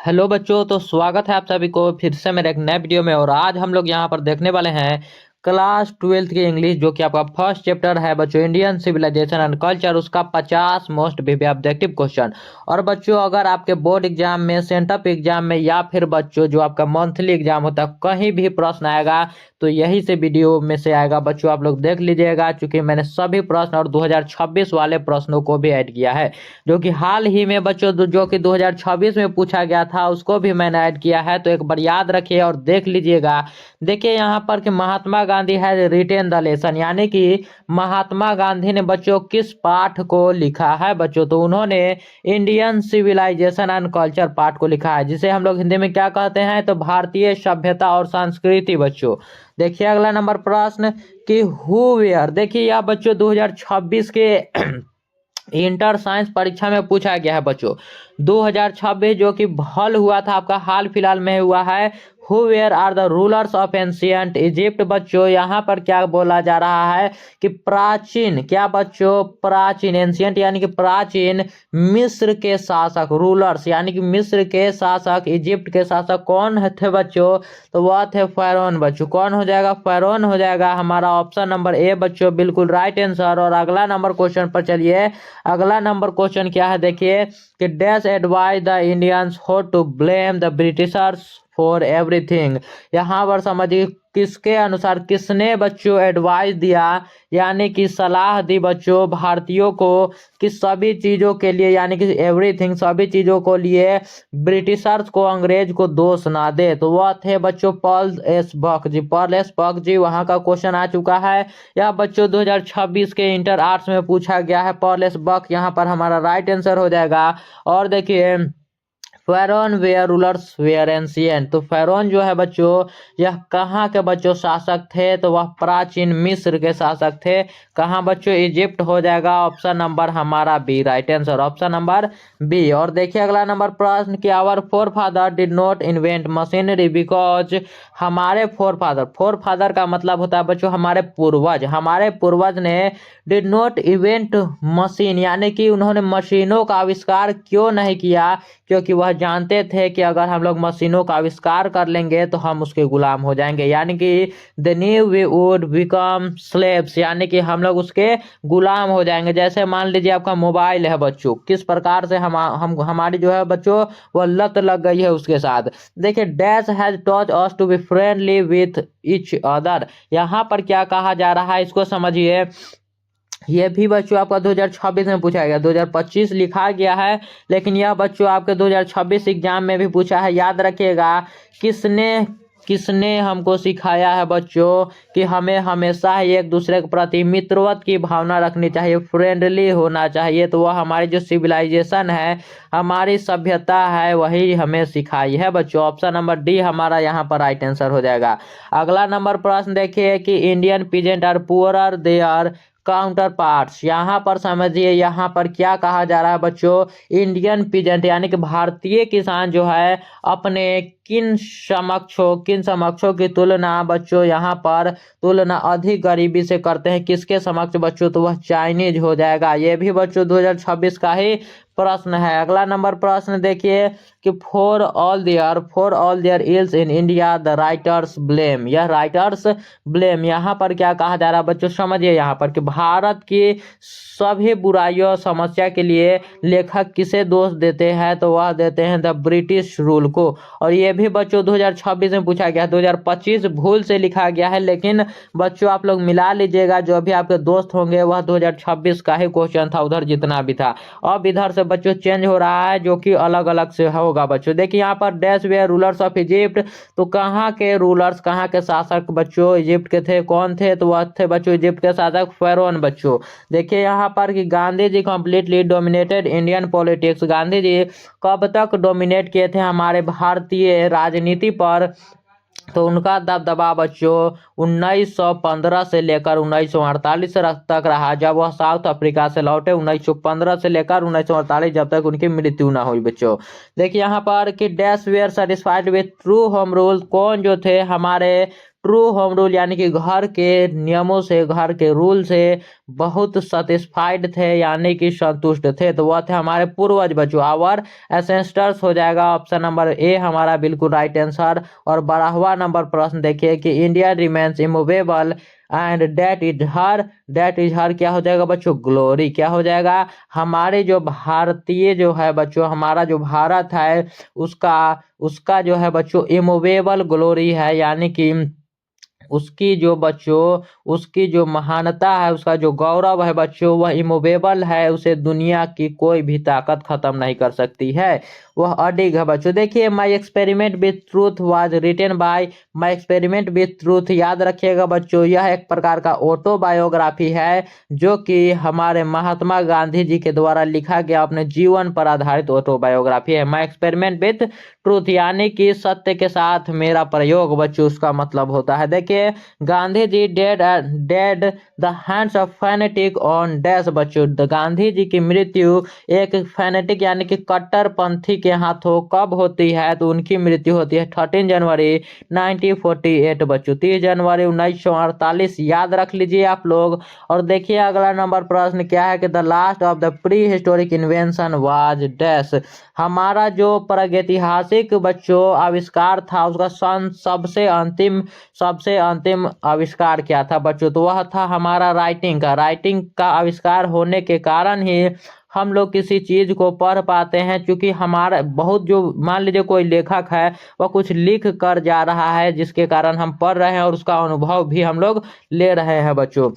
Hello बच्चों, तो स्वागत है आप सभी को फिर से मेरे एक नए वीडियो में। और आज हम लोग यहाँ पर देखने वाले हैं क्लास 12th की इंग्लिश, जो कि आपका फर्स्ट चैप्टर है बच्चों, इंडियन सिविलाइजेशन एंड कल्चर, उसका 50 मोस्ट विभी ऑब्जेक्टिव क्वेश्चन। और बच्चों, अगर आपके बोर्ड एग्जाम में, सेंटअप एग्जाम में, या फिर बच्चों जो आपका मंथली एग्जाम होता है, कहीं भी प्रश्न आएगा तो यही से वीडियो में से आएगा बच्चों। आप लोग देख लीजिएगा, क्योंकि मैंने सभी प्रश्न और 2026 वाले प्रश्नों को भी ऐड किया है, जो कि हाल ही में बच्चों जो कि 2026 में पूछा गया था, उसको भी मैंने ऐड किया है। तो एक बार याद रखिए और देख लीजिएगा। देखिए यहाँ पर कि महात्मा गांधी है रिटेन द लेसन, यानी कि महात्मा गांधी ने बच्चों किस पाठ को लिखा है बच्चों, तो उन्होंने इंडियन सिविलाइजेशन एंड कल्चर पाठ को लिखा है, जिसे हम लोग हिंदी में क्या कहते हैं, तो भारतीय सभ्यता और संस्कृति बच्चों। देखिए अगला नंबर प्रश्न कि हु वेयर, देखिए यह बच्चों 2026 के इंटर साइंस परीक्षा में पूछा गया है बच्चों। 2026 जो कि हल हुआ था, आपका हाल फिलहाल में हुआ है। Who were are the rulers of ancient Egypt बच्चों, यहाँ पर क्या बोला जा रहा है कि प्राचीन, क्या बच्चों, प्राचीन, एंशियंट यानी कि प्राचीन मिस्र के शासक, रूलर्स यानी कि मिस्र के शासक, इजिप्ट के शासक कौन थे बच्चों, तो वह थे फैरोन बच्चों। कौन हो जाएगा, फैरोन हो जाएगा हमारा ऑप्शन नंबर ए बच्चों, बिल्कुल राइट आंसर। और अगला नंबर क्वेश्चन पर चलिए। अगला नंबर क्वेश्चन क्या है, देखिए कि dash advise the Indians how to blame the Britishers for everything. यहाँ पर समझिए किसके अनुसार, किसने बच्चों एडवाइस दिया, यानी कि सलाह दी बच्चों भारतीयों को कि सभी चीज़ों के लिए, यानी कि एवरीथिंग, सभी चीज़ों को लिए ब्रिटिशर्स को, अंग्रेज को दोष ना दे, तो वह थे बच्चों पॉल एस बक जी। पॉल एस बक जी, वहाँ का क्वेश्चन आ चुका है। यह बच्चों 2026 के इंटर आर्ट्स में पूछा गया है। पॉल एस बक यहाँ पर हमारा राइट आंसर हो जाएगा। और देखिए फेरोन वेयर रूलर्स वेयर एंशियंट, तो फेरोन जो है बच्चों, यह कहाँ के बच्चों शासक थे, तो वह प्राचीन मिस्र के शासक थे। कहाँ बच्चों, इजिप्ट हो जाएगा ऑप्शन नंबर हमारा B, right answer option number B. और देखिए अगला नंबर प्रश्न कि our forefather did not invent machinery because, हमारे फोर फादर, फोर फादर का मतलब होता है बच्चों हमारे पूर्वज, हमारे पूर्वज ने डिड नॉट इन्वेंट मशीन, यानी कि उन्होंने मशीनों का आविष्कार क्यों नहीं किया, क्योंकि वह जानते थे कि अगर हम लोग मशीनों का आविष्कार कर लेंगे तो हम उसके गुलाम हो जाएंगे, यानी कि the new we would become slaves, यानी कि हम लोग उसके गुलाम हो जाएंगे। जैसे मान लीजिए आपका मोबाइल है बच्चों, किस प्रकार से हम हमारी जो है बच्चों वह लत लग गई है उसके साथ। देखिए dash has taught us to be friendly with each other, यहाँ पर क्या कहा जा रहा है इसको समझिए। ये भी बच्चों आपका 2026 में पूछा गया, 2025 लिखा गया है, लेकिन यह बच्चों आपके 2026 एग्जाम में भी पूछा है। याद रखिएगा किसने किसने हमको सिखाया है बच्चों कि हमें हमेशा ही एक दूसरे के प्रति मित्रवत की भावना रखनी चाहिए, फ्रेंडली होना चाहिए। तो वह हमारी जो सिविलाइजेशन है, हमारी सभ्यता है, वही हमें सिखाई है बच्चों। ऑप्शन नंबर डी हमारा यहाँ पर राइट आंसर हो जाएगा। अगला नंबर प्रश्न देखिए कि Indian peasant are poorer they are counterparts, यहाँ पर समझिए यहाँ पर क्या कहा जा रहा है बच्चों, इंडियन पीजेंट यानी कि भारतीय किसान जो है अपने किन समक्षों की तुलना बच्चों, यहाँ पर तुलना अधिक गरीबी से करते हैं, किसके समक्ष बच्चों, तो वह चाइनीज हो जाएगा। ये भी बच्चों 2026 का ही प्रश्न है। अगला नंबर प्रश्न देखिए कि for all their ills in India the writers blame, यह राइटर्स ब्लेम, यहाँ पर क्या कहा जा रहा है बच्चों, समझिए यहाँ पर कि भारत की सभी बुराइयों समस्या के लिए लेखक किसे दोष देते हैं, तो वह देते हैं द ब्रिटिश रूल को। और ये भी बच्चों 2026 में पूछा गया, 2025 भूल से लिखा गया है, लेकिन बच्चों आप लोग मिला लीजिएगा, जो भी आपके दोस्त होंगे वह 2026 का ही क्वेश्चन था, उधर जितना भी था। अब इधर से बच्चों चेंज हो रहा है, जो कि अलग अलग से होगा बच्चों। देखिए यहाँ पर dash were rulers of Egypt, तो कहाँ के रूलर्स, कहाँ के शासक बच्चों इजिप्ट के थे, कौन थे, तो वह थे बच्चों इजिप्ट के शासक फेरोन बच्चों। देखिए यहाँ पर कि Gandhi ji completely dominated Indian politics, Gandhi ji कब तक डोमिनेट किए थे हमारे भारतीय राजनीति पर, तो उनका दबदबा बच्चों 1915 से लेकर 1948 तक रहा, जब वह साउथ अफ्रीका से लौटे। 1915 से लेकर 1948, जब तक उनकी मृत्यु ना हुई बच्चों। देखिए यहाँ पर कि dash were satisfied with true home rule, कौन जो थे हमारे ट्रू होम रूल यानी कि घर के नियमों से, घर के रूल से बहुत सेटिस्फाइड थे यानी कि संतुष्ट थे। तो वह थे हमारे पूर्वज बच्चों, आवर एसेंस्टर्स हो जाएगा ऑप्शन नंबर ए हमारा बिल्कुल राइट आंसर। और 12वां नंबर प्रश्न देखिए कि India remains immovable and that is her क्या हो जाएगा बच्चों, ग्लोरी। क्या हो जाएगा, हमारे जो भारतीय जो है बच्चों, हमारा जो भारत है उसका उसका जो है बच्चों इमूवेबल ग्लोरी है, यानी कि उसकी जो बच्चों, उसकी जो महानता है, उसका जो गौरव है बच्चों, वह इमूवेबल है, उसे दुनिया की कोई भी ताकत खत्म नहीं कर सकती है, वह अडिग है बच्चों। देखिए my experiment with truth was written by, my experiment with truth याद रखिएगा बच्चों, यह एक प्रकार का ऑटोबायोग्राफी है जो कि हमारे महात्मा गांधी जी के द्वारा लिखा गया अपने जीवन पर आधारित ऑटोबायोग्राफी है। माई एक्सपेरिमेंट विथ ट्रूथ यानी कि सत्य के साथ मेरा प्रयोग बच्चों, उसका मतलब होता है। देखिए Gandhi ji died the hands of fanatic on dash बच्चों, गांधी जी की मृत्यु एक फैनेटिक यानी कि कट्टरपंथी के हाथों कब होती है, तो उनकी मृत्यु होती है 13 जनवरी 1948 बच्चों, 30 जनवरी 1948 याद रख लीजिए आप लोग। और देखिए अगला नंबर प्रश्न क्या है कि the last of the pre historic invention was dash, हमारा जो प्रागैतिहासिक बच्चों आविष्कार था उसका सबसे अंतिम आविष्कार क्या था बच्चों, तो वह था हमारा राइटिंग का आविष्कार होने के कारण ही हम लोग किसी चीज को पढ़ पाते हैं, क्योंकि हमारा बहुत जो मान लीजिए कोई लेखक है वह कुछ लिख कर जा रहा है जिसके कारण हम पढ़ रहे हैं और उसका अनुभव भी हम लोग ले रहे हैं बच्चों।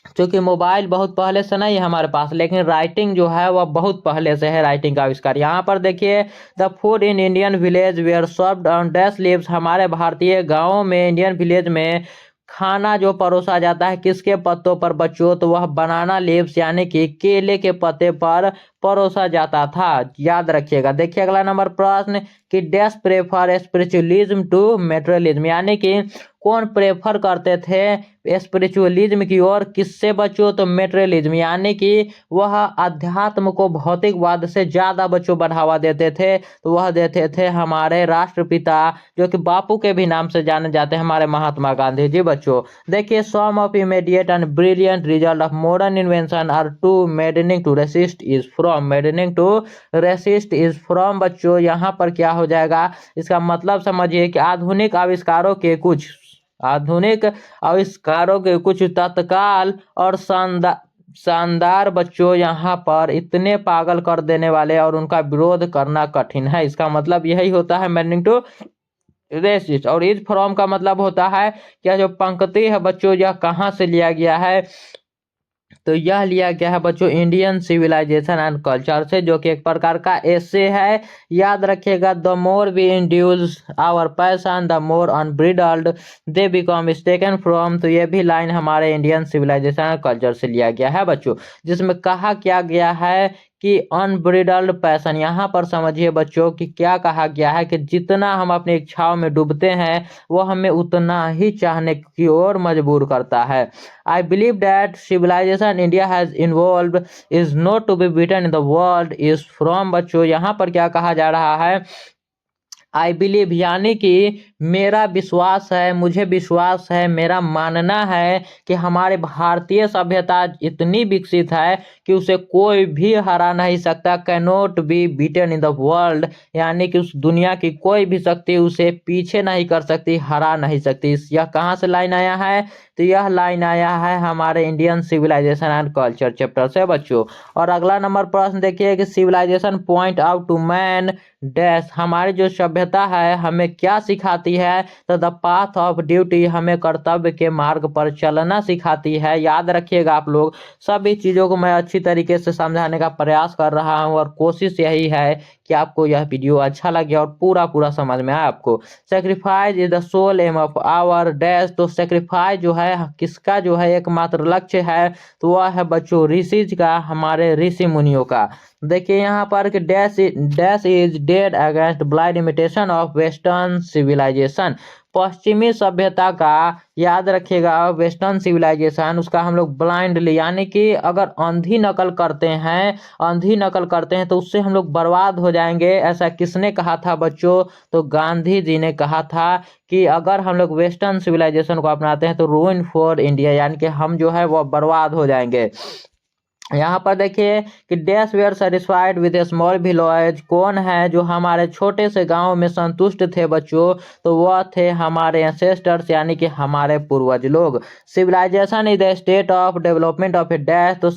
क्योंकि मोबाइल बहुत पहले से नहीं है हमारे पास, लेकिन राइटिंग जो है वह बहुत पहले से है, राइटिंग का आविष्कार। यहाँ पर देखिए the food in Indian village were served on dash leaves, हमारे भारतीय गाँवों में, इंडियन विलेज में खाना जो परोसा जाता है किसके पत्तों पर बच्चों, तो वह बनाना लीव्स यानी कि केले के पत्ते पर परोसा जाता था, याद रखिएगा। देखिए अगला नंबर प्रश्न कि dash prefer spiritualism to materialism, यानी कि कौन प्रेफर करते थे स्पिरिचुअलिज्म की ओर, किससे बच्चों, तो मेटेरियलिज्म, यानी कि वह अध्यात्म को भौतिकवाद से ज्यादा बच्चों बढ़ावा देते थे, तो वह देते थे हमारे राष्ट्रपिता जो कि बापू के भी नाम से जाने जाते हैं, हमारे महात्मा गांधी जी बच्चों। देखिए some of immediate and brilliant result of modern invention are too maddening to resist is from, maddening to resist is from बच्चों, यहाँ पर क्या हो जाएगा, इसका मतलब समझिए कि आधुनिक आविष्कारों के कुछ तत्काल और शानदार बच्चों यहाँ पर इतने पागल कर देने वाले और उनका विरोध करना कठिन है, इसका मतलब यही होता है मेनिंग टू रेसिस्ट। और इज फ्रॉम का मतलब होता है क्या, जो पंक्ति है बच्चों यह कहाँ से लिया गया है, तो यह लिया गया है बच्चों इंडियन सिविलाइजेशन एंड कल्चर से, जो कि एक प्रकार का एसे है, याद रखिएगा। The more we indulge our passion the more unbridled they become taken from, तो ये भी लाइन हमारे इंडियन सिविलाइजेशन एंड कल्चर से लिया गया है बच्चों, जिसमें कहा क्या गया है कि अनब्रिडल्ड पैशन, यहाँ पर समझिए बच्चों कि क्या कहा गया है कि जितना हम अपनी इच्छाओं में डूबते हैं वो हमें उतना ही चाहने की ओर मजबूर करता है। I believe that civilization India has involve is not to be beaten in the world is from बच्चों, यहाँ पर क्या कहा जा रहा है, आई बिलीव यानी कि मेरा विश्वास है, मुझे विश्वास है, मेरा मानना है कि हमारे भारतीय सभ्यता इतनी विकसित है कि उसे कोई भी हरा नहीं सकता, cannot be beaten in the world, यानी कि उस दुनिया की कोई भी शक्ति उसे पीछे नहीं कर सकती, हरा नहीं सकती। यह कहाँ से लाइन आया है, तो यह लाइन आया है हमारे Indian civilization and culture chapter से बच्चों। और अगला नंबर प्रश्न देखिए कि civilization point out to man dash, हमारी जो सभ्यता है हमें क्या सिखाती है, तो द पाथ ऑफ ड्यूटी, हमें कर्तव्य के मार्ग पर चलना सिखाती है, याद रखिएगा आप लोग। सभी चीज़ों को मैं अच्छी तरीके से समझाने का प्रयास कर रहा हूँ और कोशिश यही है कि आपको यह वीडियो अच्छा लगे और पूरा समझ में आए आपको। Sacrifice is the sole aim of our dash, तो सेक्रीफाइस जो है किसका जो है एकमात्र लक्ष्य है, तो वह है बच्चों ऋषिज का, हमारे ऋषि मुनियों का। देखिए यहाँ पर कि dash is dead against blind imitation of western civilization, पश्चिमी सभ्यता का याद रखिएगा, वेस्टर्न सिविलाइजेशन, उसका हम लोग ब्लाइंडली यानी कि अगर अंधी नकल करते हैं तो उससे हम लोग बर्बाद हो जाएंगे। ऐसा किसने कहा था बच्चों? तो गांधी जी ने कहा था कि अगर हम लोग वेस्टर्न सिविलाइजेशन को अपनाते हैं तो रूइन फॉर इंडिया, यानी कि हम जो है वो बर्बाद हो जाएंगे। यहाँ पर देखिए कि dash were satisfied with a small village, कौन है जो हमारे छोटे से गांव में संतुष्ट थे बच्चों? तो वह थे हमारे एंसेस्टर्स यानी कि हमारे पूर्वज लोग। Civilization is the state of development of a dash, तो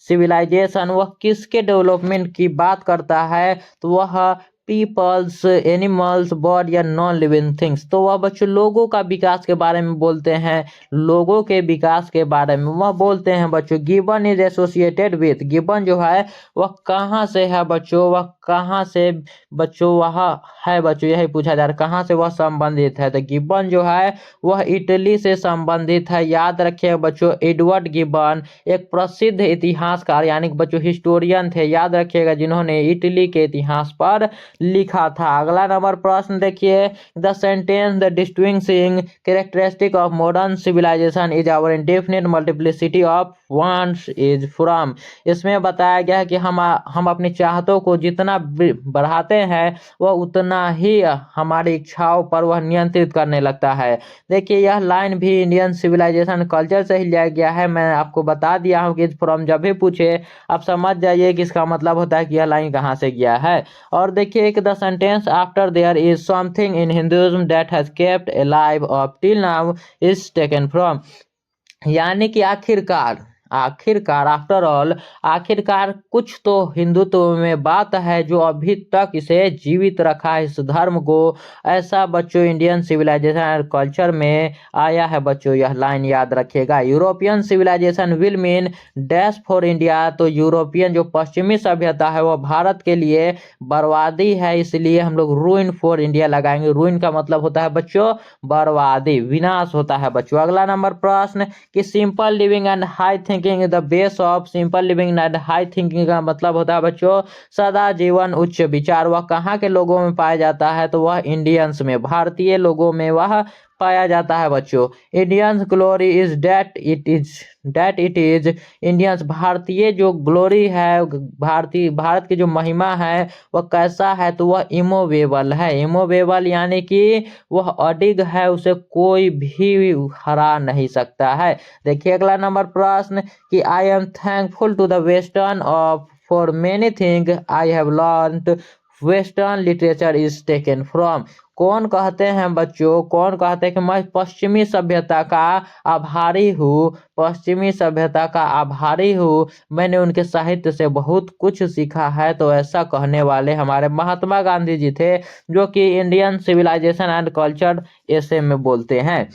सिविलाइजेशन वह किसके डेवलपमेंट की बात करता है? तो वह पीपल्स, एनिमल्स, बर्ड या नॉन लिविंग थिंग्स, तो वह बच्चों लोगों का विकास के बारे में बोलते हैं, लोगों के विकास के बारे में वह बोलते हैं बच्चों। Gibbon is associated with, gibbon जो है वह कहाँ से है बच्चों? वह कहाँ से बच्चों वह है बच्चों, यही पूछा जा रहा है कहाँ से वह संबंधित है। तो गिबन जो है वह इटली से संबंधित है। याद रखिए बच्चों, एडवर्ड गिबन एक प्रसिद्ध इतिहासकार यानी कि बच्चों हिस्टोरियन थे, याद रखिएगा, जिन्होंने इटली के इतिहास पर लिखा था। अगला नंबर प्रश्न देखिए, the sentence the distinguishing characteristic of modern civilization is our indefinite multiplicity of wants is from, इसमें बताया गया है कि हम अपनी चाहतों को जितना बढ़ाते हैं वह उतना ही हमारी इच्छाओं पर वह नियंत्रित करने लगता है। देखिए यह लाइन भी इंडियन सिविलाइजेशन कल्चर से ही लिया गया है। मैं आपको बता दिया हूँ कि फ्रॉम जब भी पूछे आप समझ जाइए कि इसका मतलब होता है कि यह लाइन कहाँ से गया है। और देखिए एक, the sentence after their is something in Hinduism that has kept alive up till now is taken from, यानी कि आखिरकार आफ्टर ऑल, आखिरकार कुछ तो हिंदुत्व में बात है जो अभी तक इसे जीवित रखा है, इस धर्म को। ऐसा बच्चों इंडियन सिविलाइजेशन एंड कल्चर में आया है बच्चों, यह लाइन याद रखिएगा। European civilization will mean dash for India, तो यूरोपियन जो पश्चिमी सभ्यता है वह भारत के लिए बर्बादी है, इसलिए हम लोग रूइन फॉर इंडिया लगाएंगे। रूइन का मतलब होता है बच्चों बर्बादी, विनाश होता है बच्चों। अगला नंबर प्रश्न कि simple living and high thinking the base of, simple living and high thinking का मतलब होता है बच्चों सदा जीवन उच्च विचार, वह कहाँ के लोगों में पाया जाता है? तो वह इंडियंस में, भारतीय लोगों में वह पाया जाता है बच्चों। Indians glory is that it is Indians, भारतीय जो ग्लोरी है, भारत की जो महिमा है वह कैसा है? तो वह इमोवेबल है, इमोवेबल यानी कि वह अडिग है, उसे कोई भी हरा नहीं सकता है। देखिए अगला नंबर प्रश्न कि I am thankful to the western of for many thing I have learned western literature is taken from, कौन कहते हैं बच्चों, कौन कहते हैं कि मैं पश्चिमी सभ्यता का आभारी हूँ, पश्चिमी सभ्यता का आभारी हूँ, मैंने उनके साहित्य से बहुत कुछ सीखा है। तो ऐसा कहने वाले हमारे महात्मा गांधी जी थे, जो कि इंडियन सिविलाइजेशन एंड कल्चर ऐसे में बोलते हैं।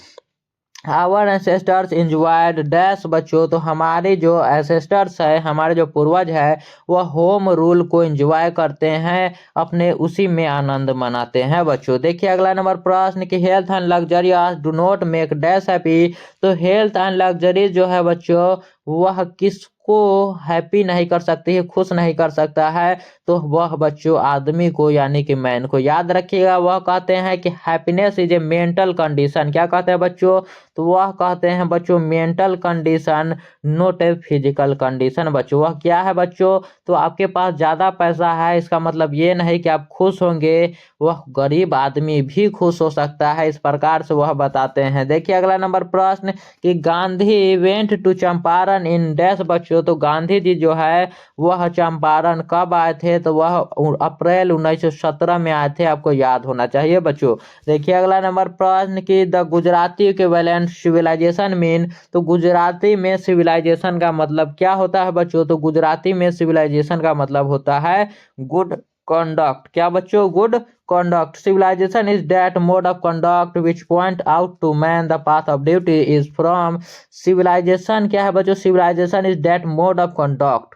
आवर एंसेस्टर्स इंजॉयड डैश बच्चों, तो हमारे जो एंसेस्टर्स है, हमारे जो पूर्वज है वह होम रूल को एंजॉय करते हैं, अपने उसी में आनंद मनाते हैं बच्चों। देखिए अगला नंबर प्रश्न कि health and luxurious do not make dash happy, तो हेल्थ एंड लग्जरी जो है बच्चों वह किसको हैप्पी नहीं कर सकती है, खुश नहीं कर सकता है? तो वह बच्चों आदमी को यानी कि मैन को। याद रखिएगा वह कहते हैं कि happiness is a mental condition, क्या कहते हैं बच्चों? तो वह कहते हैं बच्चों mental condition, not a physical condition बच्चों। वह क्या है बच्चों? तो आपके पास ज़्यादा पैसा है इसका मतलब ये नहीं कि आप खुश होंगे, वह गरीब आदमी भी खुश हो सकता है, इस प्रकार से वह बताते हैं। देखिए अगला नंबर प्रश्न कि Gandhi went to Champaran in dash बच्चों, तो गांधी जी जो है वह चंपारण कब आए थे? तो वह अप्रैल 1917 में आए थे, आपको याद होना चाहिए बच्चों। देखिए अगला नंबर प्रश्न कि the Gujarati equivalent civilization mean, तो गुजराती में सिविलाइजेशन का मतलब क्या होता है बच्चों? तो गुजराती में सिविलाइजेशन का मतलब होता है गुड कंडक्ट, क्या बच्चों? Good conduct. Civilization is that mode of conduct which point out to man the path of duty is from. Civilization क्या है बच्चों? Civilization is that mode of conduct.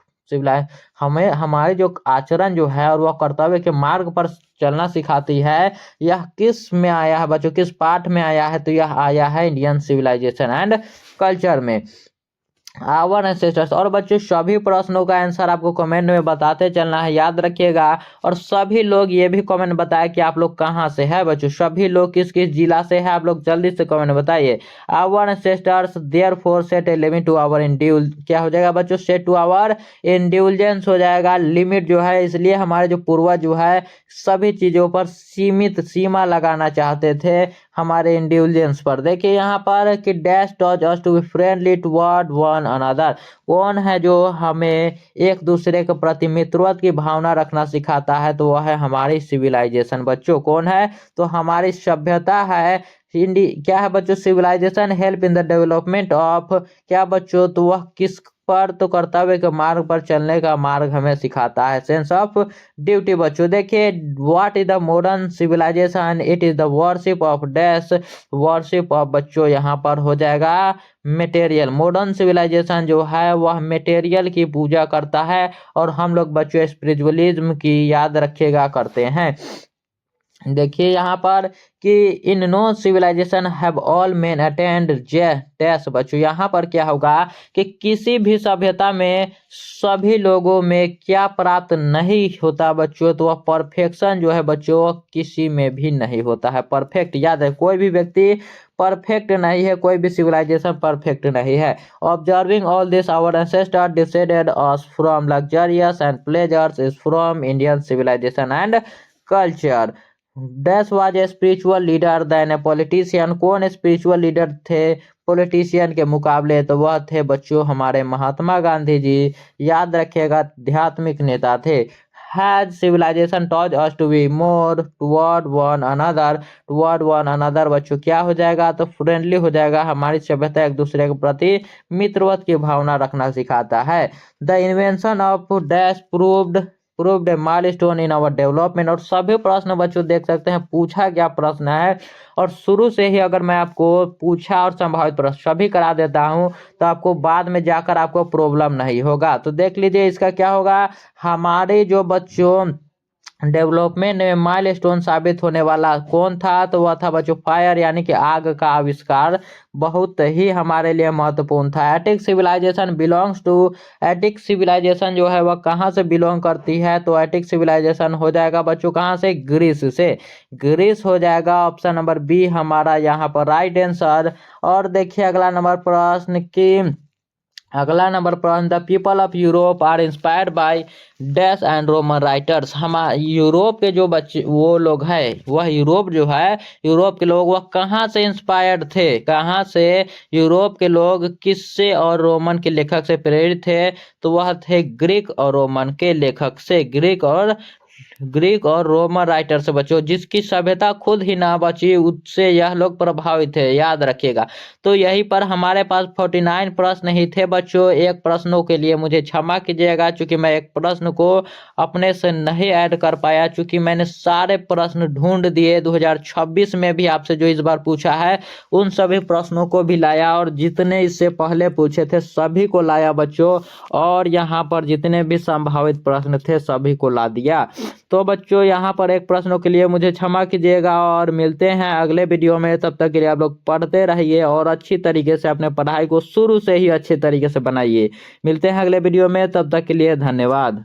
हमें हमारे जो आचरण जो है और वह कर्तव्य के मार्ग पर चलना सिखाती है। यह किस में आया है बच्चों, किस पाठ में आया है? तो यह आया है इंडियन सिविलाइजेशन एंड कल्चर में। Our ancestors. और बच्चों सभी प्रश्नों का आंसर आपको कमेंट में बताते चलना है, याद रखिएगा। और सभी लोग ये भी कमेंट बताए कि आप लोग कहाँ से है बच्चों, सभी लोग किस किस जिला से है, आप लोग जल्दी से कमेंट बताइए। Our ancestors therefore set a limit to our indulgence, क्या हो जाएगा बच्चों, सेट टू आवर इंड्यूलजेंस हो जाएगा। लिमिट जो है, इसलिए हमारे जो पूर्वज जो है सभी चीजों पर सीमित सीमा लगाना चाहते थे हमारे इंडिविजुअल्स पर। देखिए यहाँ पर कि dash taught us to be friendly toward one another, कौन है जो हमें एक दूसरे के प्रति मित्रवत की भावना रखना सिखाता है, तो वह है हमारी सिविलाइजेशन बच्चों। कौन है, तो हमारी सभ्यता है। क्या है बच्चों, civilization help in the development of, क्या बच्चों, तो वह किस पर, तो कर्तव्य के मार्ग पर चलने का मार्ग हमें सिखाता है, सेंस ऑफ ड्यूटी बच्चों। देखिए what is the modern civilization, it is the worship of dash, worship of बच्चों यहाँ पर हो जाएगा मटेरियल। मॉडर्न सिविलाइजेशन जो है वह मटेरियल की पूजा करता है, और हम लोग बच्चों स्पिरिचुअलिज्म की, याद रखिएगा, करते हैं। देखिए यहाँ पर कि in no civilization have all men attained dash बच्चों, यहाँ पर क्या होगा कि किसी भी सभ्यता में सभी लोगों में क्या प्राप्त नहीं होता बच्चों, तो वह परफेक्शन जो है बच्चों किसी में भी नहीं होता है। परफेक्ट, याद है, कोई भी व्यक्ति परफेक्ट नहीं है, कोई भी सिविलाइजेशन परफेक्ट नहीं है। Observing all this our ancestor decided us from luxurious and pleasures is from Indian civilization and culture. Dash was a spiritual leader then a politician, कौन स्पिरिचुअल लीडर थे पॉलिटिशियन के मुकाबले, तो वह थे बच्चों हमारे महात्मा गांधी जी, याद रखिएगा, आध्यात्मिक नेता थे। Has civilisation taught us to be more toward one another, toward one another बच्चों क्या हो जाएगा, तो फ्रेंडली हो जाएगा। हमारी सभ्यता एक दूसरे के प्रति मित्रवत की भावना रखना सिखाता है। The invention of dash proved a milestone in our development. और सभी प्रश्न बच्चों देख सकते हैं पूछा क्या प्रश्न है, और शुरू से ही अगर मैं आपको पूछा और संभावित प्रश्न सभी करा देता हूं, तो आपको बाद में जाकर आपको प्रॉब्लम नहीं होगा। तो देख लीजिए इसका क्या होगा, हमारे जो बच्चों डेवलपमेंट में माइलस्टोन साबित होने वाला कौन था, तो वह था बच्चों फायर, यानी कि आग का आविष्कार, बहुत ही हमारे लिए महत्वपूर्ण था। Attic civilization belongs to, Attic civilization जो है वह कहाँ से बिलोंग करती है, तो एटिक सिविलाइजेशन हो जाएगा बच्चों कहाँ से, ग्रीस से, ग्रीस हो जाएगा। ऑप्शन नंबर बी हमारा यहाँ पर राइट आंसर। और देखिए अगला नंबर प्रश्न की, अगला नंबर प्रश्न, the people of Europe are inspired by dash and Roman writers. हम यूरोप के जो बच्चे वो लोग हैं, वह यूरोप जो है, यूरोप के लोग वह कहाँ से इंस्पायर्ड थे, कहाँ से यूरोप के लोग किससे और रोमन के लेखक से प्रेरित थे, तो वह थे ग्रीक और रोमन के लेखक से, ग्रीक और रोमन राइटर से बच्चों, जिसकी सभ्यता खुद ही ना बची उससे यह लोग प्रभावित है, याद रखिएगा। तो यहीं पर हमारे पास 49 प्रश्न ही थे बच्चों। एक प्रश्नों के लिए मुझे क्षमा कीजिएगा, चूंकि मैं एक प्रश्न को अपने से नहीं ऐड कर पाया, चूंकि मैंने सारे प्रश्न ढूंढ दिए 2026 में भी आपसे जो इस बार पूछा है उन सभी प्रश्नों को भी लाया, और जितने इससे पहले पूछे थे सभी को लाया बच्चों, और यहाँ पर जितने भी संभावित प्रश्न थे सभी को ला दिया। तो बच्चों यहाँ पर एक प्रश्नों के लिए मुझे क्षमा कीजिएगा, और मिलते हैं अगले वीडियो में। तब तक के लिए आप लोग पढ़ते रहिए और अच्छी तरीके से अपने पढ़ाई को शुरू से ही अच्छे तरीके से बनाइए। मिलते हैं अगले वीडियो में, तब तक के लिए धन्यवाद।